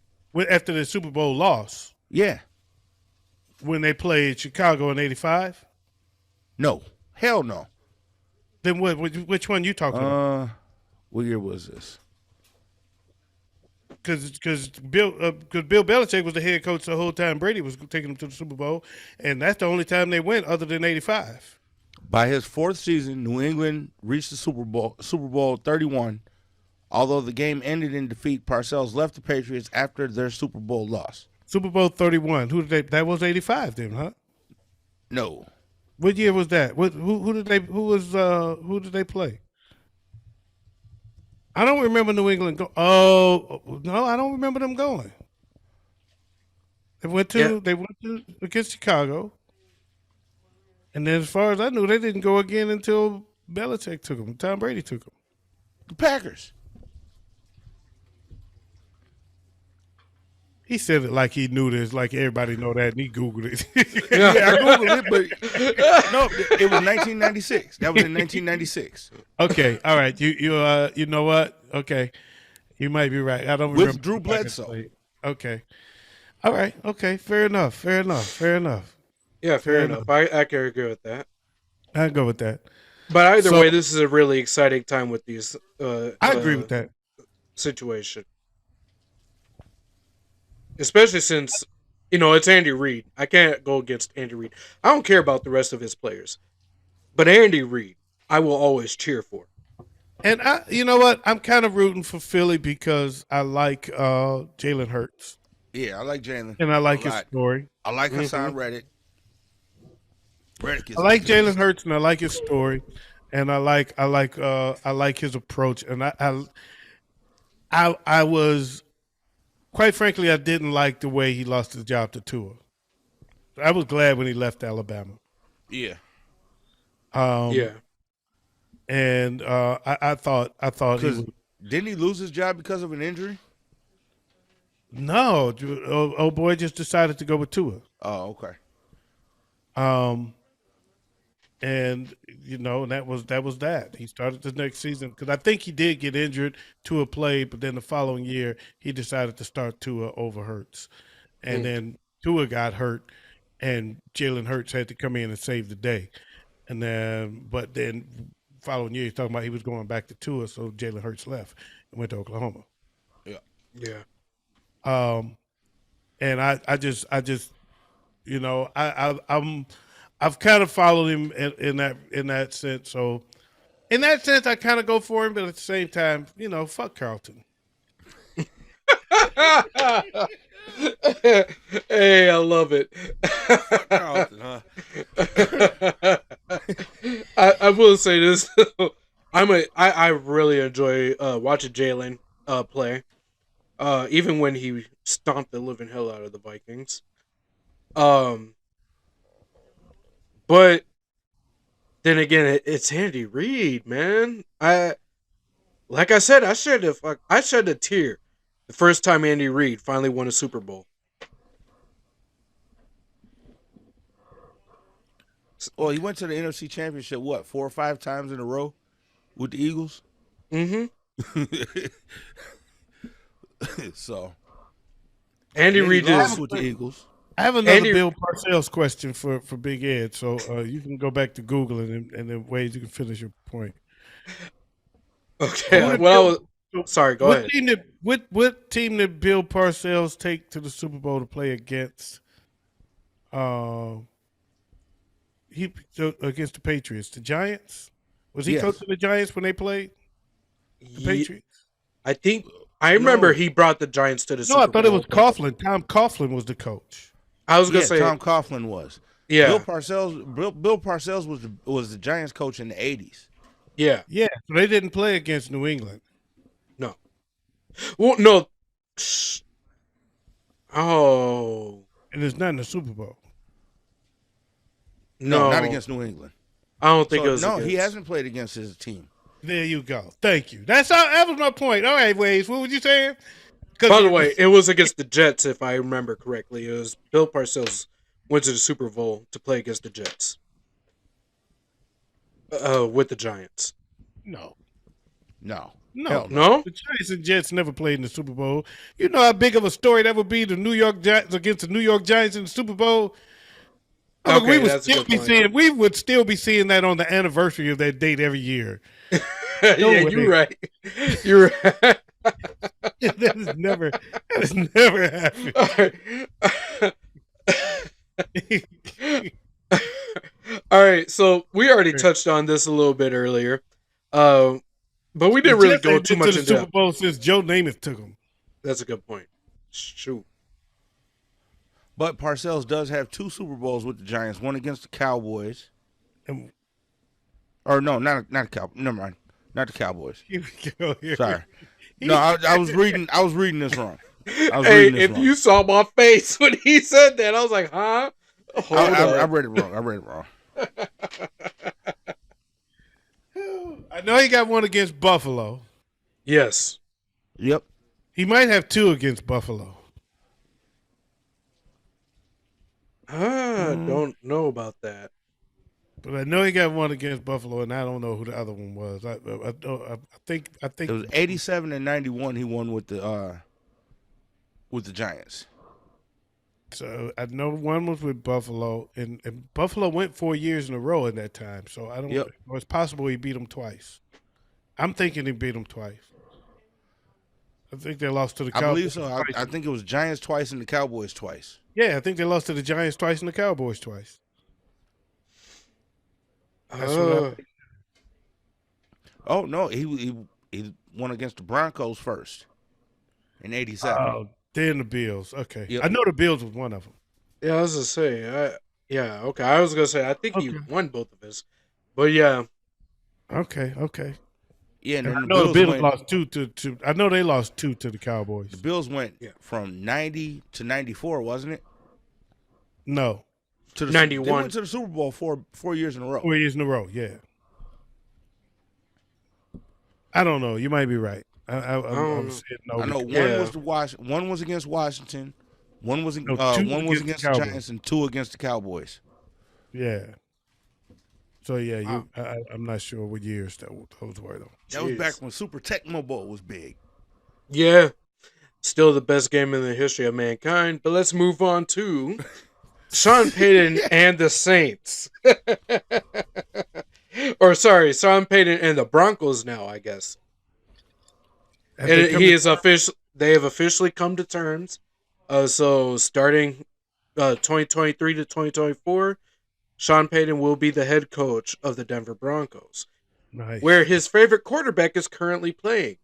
After the Super Bowl loss. Yeah. When they played Chicago in '85. No. Hell no. Then which one you talking about? What year was this? Because Bill Belichick was the head coach the whole time Brady was taking them to the Super Bowl, and that's the only time they went other than '85. By his fourth season, New England reached the Super Bowl 31. Although the game ended in defeat, Parcells left the Patriots after their Super Bowl loss. Super Bowl 31. Who did they? That was '85 then, huh? No. What year was that? Who did they? Who did they play? I don't remember New England go. Oh no, I don't remember them going. They went to against Chicago, and then as far as I knew, they didn't go again until Belichick took them. Tom Brady took them. The Packers. He said it like he knew this, like everybody know that, and he Googled it. Yeah, I Googled it, but no, it was 1996. That was in 1996. Okay, all right. You know what? Okay, you might be right. I don't remember. With Drew Bledsoe. Okay, all right. Okay, fair enough. Yeah, fair enough. I can agree with that. I go with that. But either way, this is a really exciting time with these. I agree with that situation. Especially since, it's Andy Reid. I can't go against Andy Reid. I don't care about the rest of his players. But Andy Reid, I will always cheer for. And you know what? I'm kind of rooting for Philly because I like Jalen Hurts. Yeah, I like Jalen. And I like his story. I like Hassan Reddick. I like Jalen Hurts and I like his story. And I like his approach. And I was, quite frankly, I didn't like the way he lost his job to Tua. I was glad when he left Alabama. Yeah. Yeah. And I thought didn't he lose his job because of an injury? No, old boy just decided to go with Tua. Oh, okay. And that was that. He started the next season because I think he did get injured. Tua played, but then the following year he decided to start Tua over Hurts, and then Tua got hurt, and Jalen Hurts had to come in and save the day. And then following year he's talking about he was going back to Tua, so Jalen Hurts left and went to Oklahoma. Yeah. And I've kind of followed him in that sense. So in that sense, I kind of go for him, but at the same time, fuck Carlton. Hey, I love it. Fuck Carlton, huh? I will say this. I really enjoy watching Jalen play. Even when he stomped the living hell out of the Vikings. But then again, it's Andy Reid, man. Like I said, I shed a tear the first time Andy Reid finally won a Super Bowl. Well, he went to the NFC Championship, 4 or 5 times in a row with the Eagles? Mm-hmm. So, Andy Reid is with the Eagles. I have another Bill Parcells question for Big Ed, so you can go back to Google and then Wayz, you can finish your point. Okay. Sorry. Go ahead. What team did Bill Parcells take to the Super Bowl to play against? Against the Patriots, the Giants. Was he coaching the Giants when they played? The Patriots. I think I remember No. he brought the Giants to the No, Super I Bowl. thought it was Coughlin. Tom Coughlin was the coach. I was gonna say Tom Coughlin was. yeah, Bill Parcells was the Giants coach in the 80s. yeah, Yeah, so they didn't play against New England. no. Well, no. Oh And it's not in the Super Bowl. no, not against New England. I don't think So, it was. no, against. he hasn't played against his team. There you go. Thank you. That was my point. All right, Wayz, what were you saying? By the way, it was against the Jets, if I remember correctly. It was Bill Parcells went to the Super Bowl to play against the Jets. With the Giants. No. No. No? The Giants and Jets never played in the Super Bowl. You know how big of a story that would be, the New York Giants against the New York Giants in the Super Bowl? Okay, we would that's a still good be point. we would still be seeing that on the anniversary of that date every year. Yeah, way. you're right. You're right. that has never happened. All right, so we already touched on this a little bit earlier, but we didn't really Jets go ain't too been much to the into Super that. Bowl since Joe Namath took them. That's a good point. Shoot. But Parcells does have 2 Super Bowls with the Giants, one against the Cowboys. And Or no, not the Cowboys. Never mind. Not the Cowboys. here we go. Here. Sorry. No, I was reading this wrong. Hey, if you saw my face when he said that, I was like, huh? Hold I up. read it wrong. I know he got one against Buffalo. Yes. Yep. He might have 2 against Buffalo. I don't know about that. But I know he got one against Buffalo, and I don't know who the other one was. I think It was 87 and 91 he won with the Giants. so. I know one was with Buffalo, and Buffalo went 4 years in a row in that time. So I don't. Yep. Or it's possible he beat them twice. I'm thinking he beat them twice. I think they lost to the I Cowboys. believe so. I think it was Giants twice and the Cowboys twice. Yeah, I think they lost to the Giants twice and the Cowboys twice. That's what I think. Oh no, he won against the Broncos first in '87. Oh, then the Bills. Okay, Yep. I know the Bills was one of them. Yeah, I was gonna say, okay. I was gonna say, I think he Okay. won both of his, but yeah, Okay. Yeah, and And then I know the Bills went, lost 2 to. I know they lost 2 to the Cowboys. the Bills went Yeah. from 90 to 94, wasn't it? No, To the 91. They went to the Super Bowl four years in a row. 4 years in a row. Yeah. I don't know. You might be right. I'm saying no. I know one Yeah. was one was against Washington, one was No, 2 one was against against the the Cowboys. Giants, and 2 against the Cowboys. Yeah. So yeah, Wow. I'm not sure what years those were though. That was Jeez. back when Super Tecmo Bowl was big. yeah, still the best game in the history of mankind. But let's move on to Sean Payton and the Saints, or sorry, Sean Payton and the Broncos now, I guess. Have they And come he to- is official. They have officially come to terms. So starting 2023 to 2024, Sean Payton will be the head coach of the Denver Broncos, nice. where his favorite quarterback is currently playing.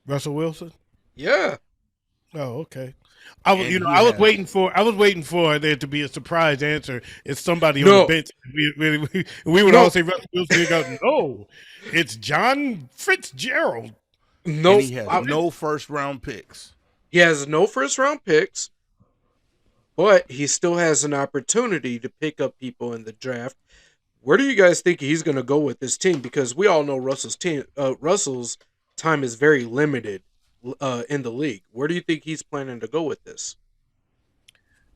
Russell Wilson? Yeah. Oh, okay. I was, And he I was has- waiting for there to be a surprise answer. It's somebody on No. the bench. We would No. all say Russell Wilson. You go, no, it's John Fitzgerald. No, And he has no first round picks. he has no first round picks, but he still has an opportunity to pick up people in the draft. Where do you guys think he's going to go with this team? Because we all know Russell's time is very limited in the league. Where do you think he's planning to go with this?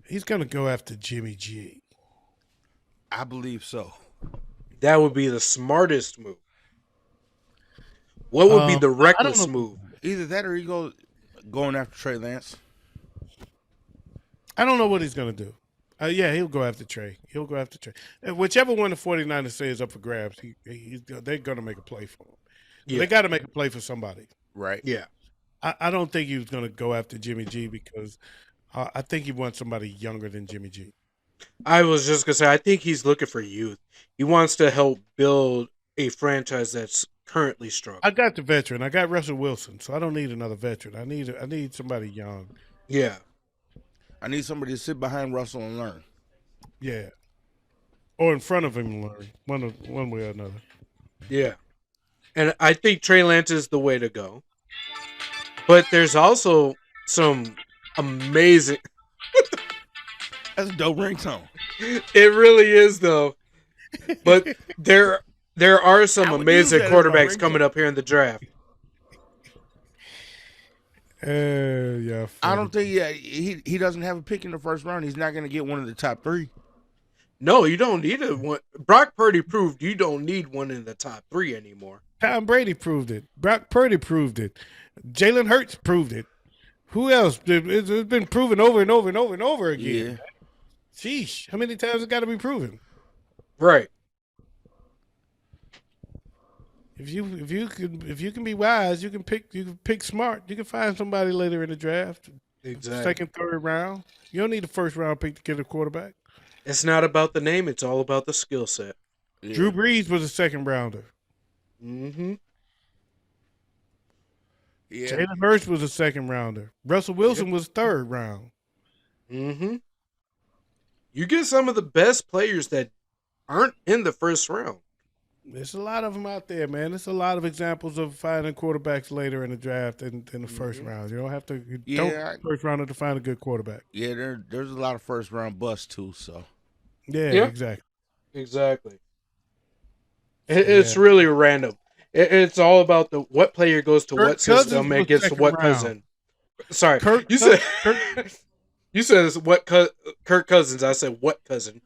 He's going to go after Jimmy G. I believe so. That would be the smartest move. What would be the reckless know. move? Either that or he going after Trey Lance. I don't know what he's going to do. Yeah, he'll go after Trey. Whichever one the 49ers say is up for grabs, they're going to make a play for him. Yeah. They got to make a play for somebody. Right. Yeah. I don't think he was going to go after Jimmy G because I think he wants somebody younger than Jimmy G. I was just going to say, I think he's looking for youth. He wants to help build a franchise that's currently struggle. I got the veteran. I got Russell Wilson, so I don't need another veteran. I need somebody young. Yeah. I need somebody to sit behind Russell and learn. Yeah. Or in front of him and learn. One way or another. Yeah. And I think Trey Lance is the way to go. But there's also some amazing. That's a dope ringtone. It really is, though. But there are some amazing quarterbacks coming up here in the draft. Yeah. I don't think he doesn't have a pick in the first round. He's not going to get one of the top 3. No, you don't need one. Brock Purdy proved you don't need one in the top 3 anymore. Tom Brady proved it. Brock Purdy proved it. Jalen Hurts proved it. Who else? It's been proven over and over and over and over again. Yeah. Sheesh. How many times it got to be proven? Right. If you can be wise, you can pick smart. You can find somebody later in the draft. Exactly. Second, third round. You don't need a first round pick to get a quarterback. It's not about the name, it's all about the skill set. Yeah. Drew Brees was a second rounder. Mm-hmm. Yeah. Jalen Hurts was a second rounder. Russell Wilson was third round. Mm-hmm. You get some of the best players that aren't in the first round. There's a lot of them out there, man. There's a lot of examples of finding quarterbacks later in the draft than the first round. You don't have to first rounder to find a good quarterback. Yeah, there's a lot of first round busts too. So yeah. Exactly. It's really random. It's all about what player goes to what system and gets to what cousin. Sorry, you said it's what Kirk Cousins. I said what cousin.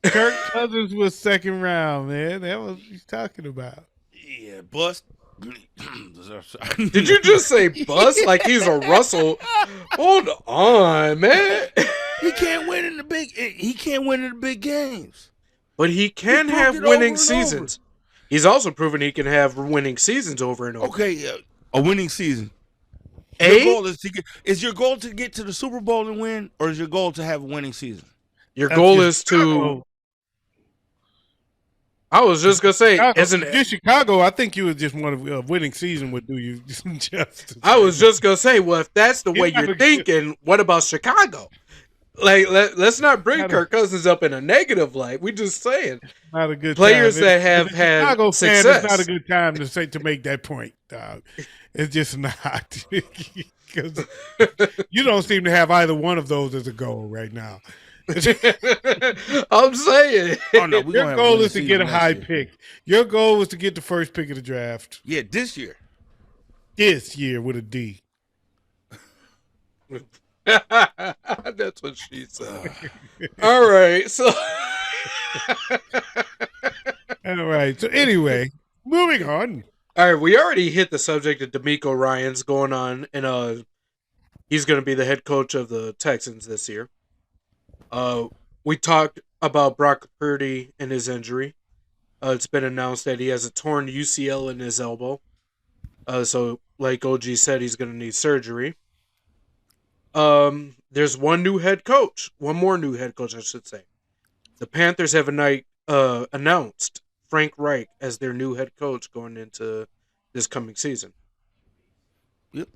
Kirk Cousins was second round, man. That was what he's talking about. Yeah, bust. Did you just say bust like he's a Russell? Hold on, man. He can't win in the big games. But he can have winning seasons. He's also proven he can have winning seasons over and over. Okay, a winning season. Is your goal to get to the Super Bowl and win, or is your goal to have a winning season? Your goal is to. I was just gonna say, in Chicago, I think you would just want a winning season would do you justice. I was just gonna say, well, if that's the way you're thinking, what about Chicago? Like, let's not bring Kirk Cousins up in a negative light. We just saying, not a good players time. that have had Chicago success. Fan, it's not a good time to make that point, dog. It's just not because you don't seem to have either one of those as a goal right now. I'm saying. Oh, no, your goal is to get a high pick. Your goal was to get the first pick of the draft. Yeah, this year. This year with a D. That's what she said. All right, so. All right. So anyway, moving on. All right, we already hit the subject of D'Amico Ryans going on, and he's going to be the head coach of the Texans this year. We talked about Brock Purdy and his injury. It's been announced that he has a torn UCL in his elbow. So, like OG said, he's going to need surgery. There's one more new head coach, I should say. The Panthers have announced Frank Reich as their new head coach going into this coming season. Yep.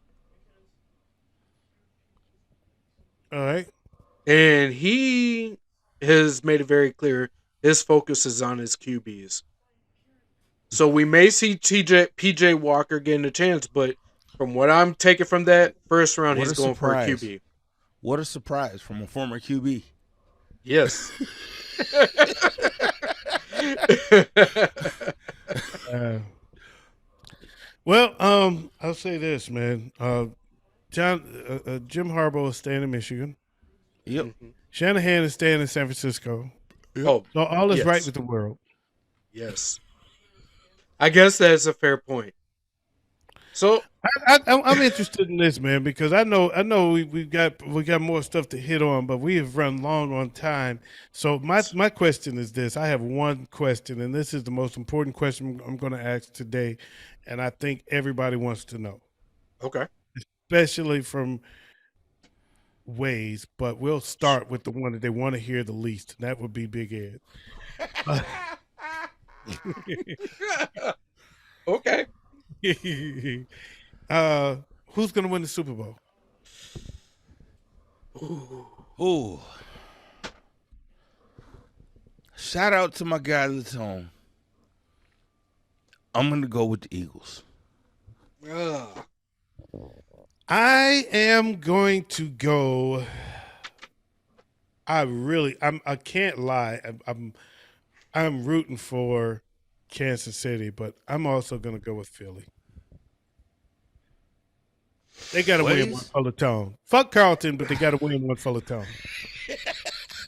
All right. And he has made it very clear his focus is on his QBs. So we may see PJ Walker getting a chance, but from what I'm taking from that first round, he's going for a QB. What a surprise from a former QB. Yes. Well, I'll say this, man. Jim Harbaugh is staying in Michigan. Yep. Mm-hmm. Shanahan is staying in San Francisco. Oh, so all is right with the world. Yes. I guess that's a fair point. So I'm interested in this, man, because I know we got more stuff to hit on, but we have run long on time. So my question is this: I have one question, and this is the most important question I'm going to ask today, and I think everybody wants to know. Okay. Especially from Wayz, but we'll start with the one that they want to hear the least, and that would be Big Ed. Okay. Who's gonna win the Super Bowl? Ooh. Shout out to my guy that's home. I'm gonna go with the Eagles. Ugh. I am going to go. I can't lie. I'm rooting for Kansas City, but I'm also going to go with Philly. They got to win one Wayz? full of tone. Fuck Carlton, but they got to win one full of tone.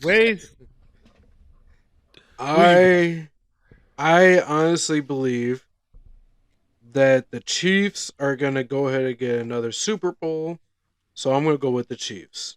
Wayz, I honestly believe that the Chiefs are gonna go ahead and get another Super Bowl. So I'm gonna go with the Chiefs.